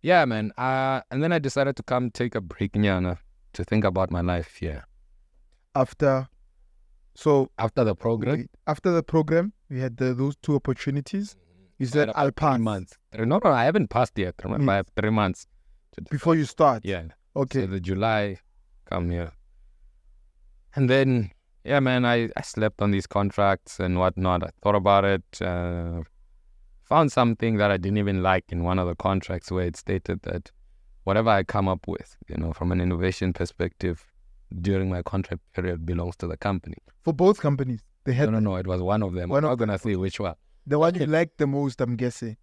Yeah, man. And then I decided to come take a break, nyana, to think about my life here. After the program, after the program, we had those two opportunities. You said I'll pass. 3 months. No, I haven't passed yet. Remember, I have 3 months before you start. Yeah. Okay. So the July, come here. And then, yeah, man, I slept on these contracts and whatnot. I thought about it. Found something that I didn't even like in one of the contracts where it stated that whatever I come up with, from an innovation perspective during my contract period belongs to the company. For both companies? They had No, it was one of them. I'm not going to say which one. The one you liked the most, I'm guessing.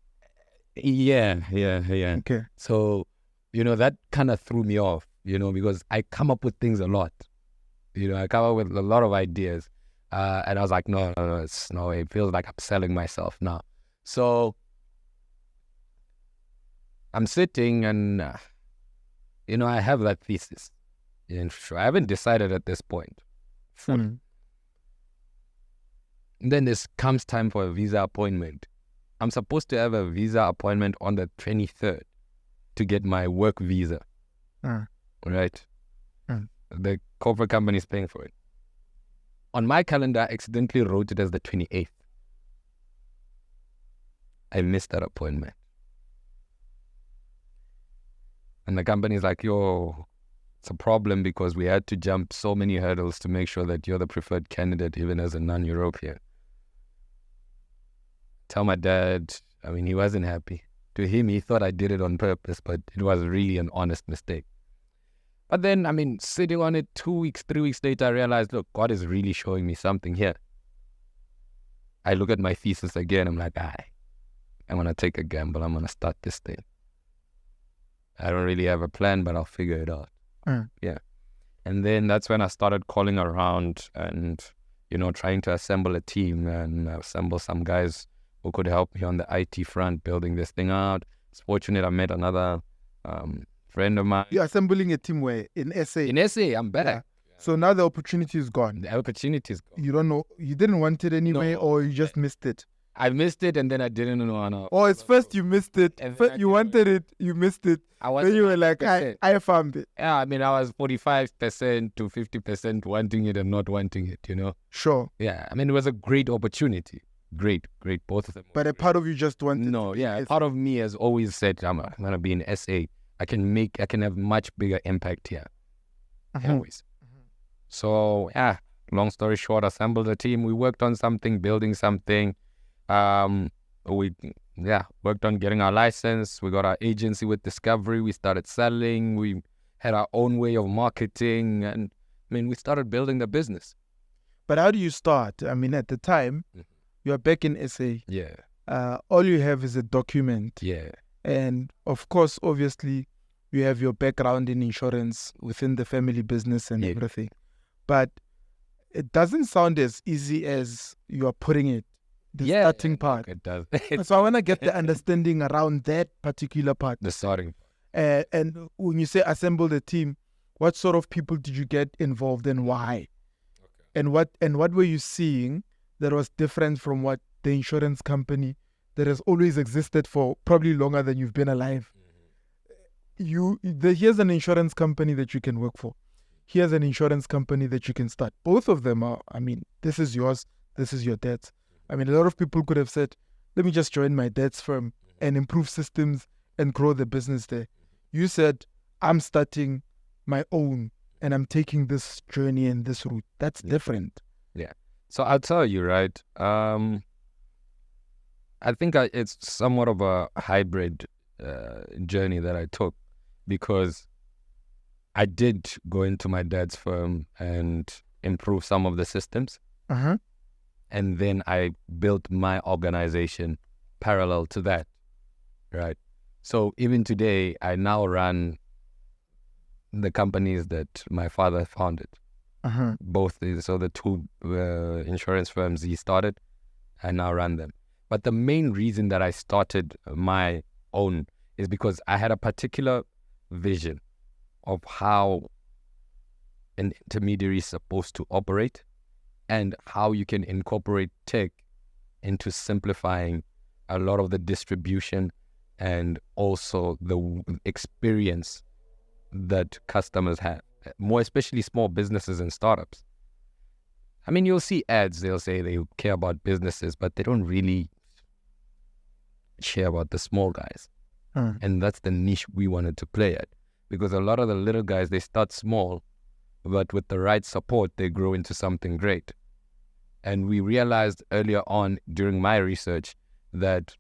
Yeah. Okay. So, that kind of threw me off, because I come up with things a lot. I come up with a lot of ideas. And I was like, no, it feels like I'm selling myself now. So I'm sitting and, I have that thesis. I haven't decided at this point. Mm. And then this comes time for a visa appointment. I'm supposed to have a visa appointment on the 23rd to get my work visa. Right? The corporate company is paying for it. On my calendar, I accidentally wrote it as the 28th. I missed that appointment. And the company's like, yo, it's a problem because we had to jump so many hurdles to make sure that you're the preferred candidate, even as a non-European. Tell my dad, he wasn't happy. To him, he thought I did it on purpose, but it was really an honest mistake. But then, sitting on it 2 weeks, 3 weeks later, I realized, look, God is really showing me something here. I look at my thesis again, I'm like, I'm going to take a gamble. I'm going to start this thing. I don't really have a plan, but I'll figure it out. Yeah. And then that's when I started calling around and, trying to assemble a team and assemble some guys who could help me on the IT front, building this thing out. It's fortunate I met another friend of mine. You're assembling a team where? In SA? In SA, I'm back. Yeah. So now the opportunity is gone. The opportunity is gone. You don't know, you didn't want it anyway, or you just missed it? I missed it and then I didn't know. Oh, it's first you missed it. First you wanted it, you missed it. Then you were like, I found it. Yeah, I was 45% to 50% wanting it and not wanting it, Sure. Yeah, it was a great opportunity. Great, both of them. But a part of you just wanted a part of me has always said, I'm going to be in SA. I can have much bigger impact here. Always. So, yeah, long story short, assembled a team. We worked on something, building something. We worked on getting our license. We got our agency with Discovery. We started selling. We had our own way of marketing. And, we started building the business. But how do you start? At the time, you're back in SA. Yeah. All you have is a document. Yeah. And of course, obviously, you have your background in insurance within the family business and everything. But it doesn't sound as easy as you are putting it, the starting part. It does. So I want to get the understanding around that particular part. The starting part. And when you say assemble the team, what sort of people did you get involved and why? Okay. And what were you seeing that was different from what the insurance company that has always existed for probably longer than you've been alive? Here's an insurance company that you can work for. Here's an insurance company that you can start. Both of them are, this is yours, this is your dad's. A lot of people could have said, let me just join my dad's firm and improve systems and grow the business there. You said, I'm starting my own and I'm taking this journey and this route. That's different. Yeah. So I'll tell you, right? I think it's somewhat of a hybrid journey that I took, because I did go into my dad's firm and improve some of the systems. And then I built my organization parallel to that, right? So even today, I now run the companies that my father founded. Both, so the two insurance firms he started, I now run them. But the main reason that I started my own is because I had a particular vision of how an intermediary is supposed to operate and how you can incorporate tech into simplifying a lot of the distribution and also the experience that customers have, more especially small businesses and startups. I mean, you'll see ads, they'll say they care about businesses, but they don't really care about the small guys. And that's the niche we wanted to play at, because a lot of the little guys, they start small, but with the right support, they grow into something great. And we realized earlier on during my research that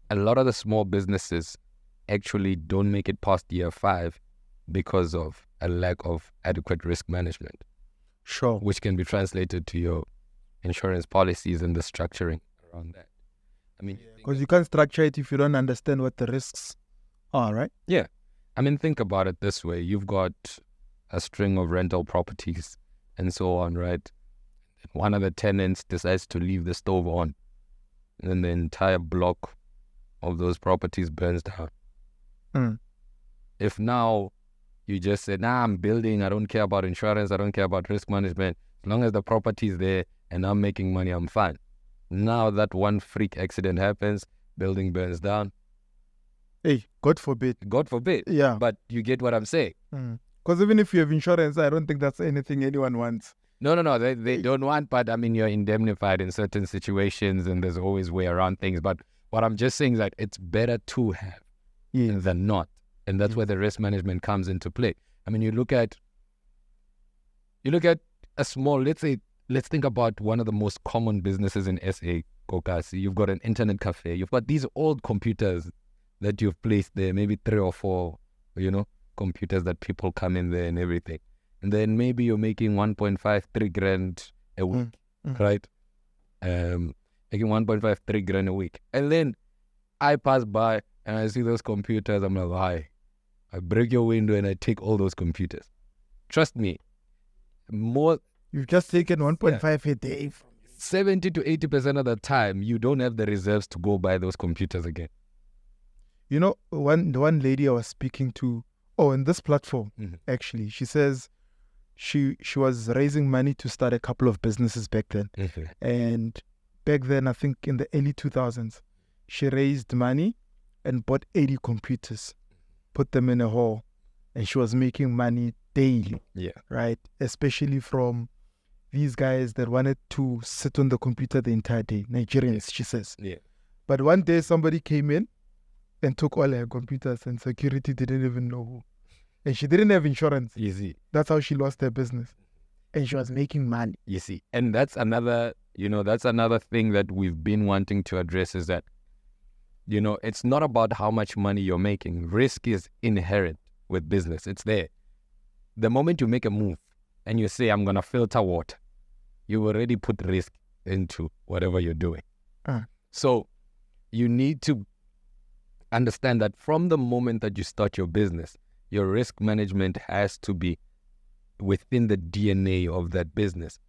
a lot of the small businesses actually don't make it past year 5 because of a lack of adequate risk management. Sure. Which can be translated to your insurance policies and the structuring around that. I mean, because you can't structure it if you don't understand what the risks are, right? Yeah. I mean, think about it this way. You've got a string of rental properties and so on, right? One of the tenants decides to leave the stove on, and then the entire block of those properties burns down. If now you just said, nah, I'm building, I don't care about insurance, I don't care about risk management, as long as the property is there and I'm making money, I'm fine. Now that one freak accident happens, building burns down. Hey, God forbid. God forbid. Yeah. But you get what I'm saying. Because even if you have insurance, I don't think that's anything anyone wants. No, they don't want, but I mean, you're indemnified in certain situations and there's always way around things. But what I'm just saying is that it's better to have than not. And that's where the risk management comes into play. I mean, you look at a small, let's think about one of the most common businesses in SA, Kokasi. You've got an internet cafe. You've got these old computers that you've placed there, maybe 3 or 4, computers that people come in there and everything. And then maybe you're making 1.5, 3 grand a week, right? Making 1.5, 3 grand a week. And then I pass by and I see those computers. I'm like, why? I break your window and I take all those computers. Trust me, you've just taken 1.5 a day. 70 to 80% of the time, you don't have the reserves to go buy those computers again. You know, the one lady I was speaking to, in this platform, actually, she says she was raising money to start a couple of businesses back then. And back then, I think in the early 2000s, she raised money and bought 80 computers, put them in a hall, and she was making money daily. Yeah. Right? Especially from these guys that wanted to sit on the computer the entire day. Nigerians, she says. Yeah. But one day somebody came in and took all her computers, and security didn't even know who. And she didn't have insurance. You see. That's how she lost her business. And she was making money. You see. And that's another thing that we've been wanting to address is that, it's not about how much money you're making. Risk is inherent with business. It's there. The moment you make a move and you say, I'm going to filter water, you already put risk into whatever you're doing. So you need to understand that from the moment that you start your business, your risk management has to be within the DNA of that business.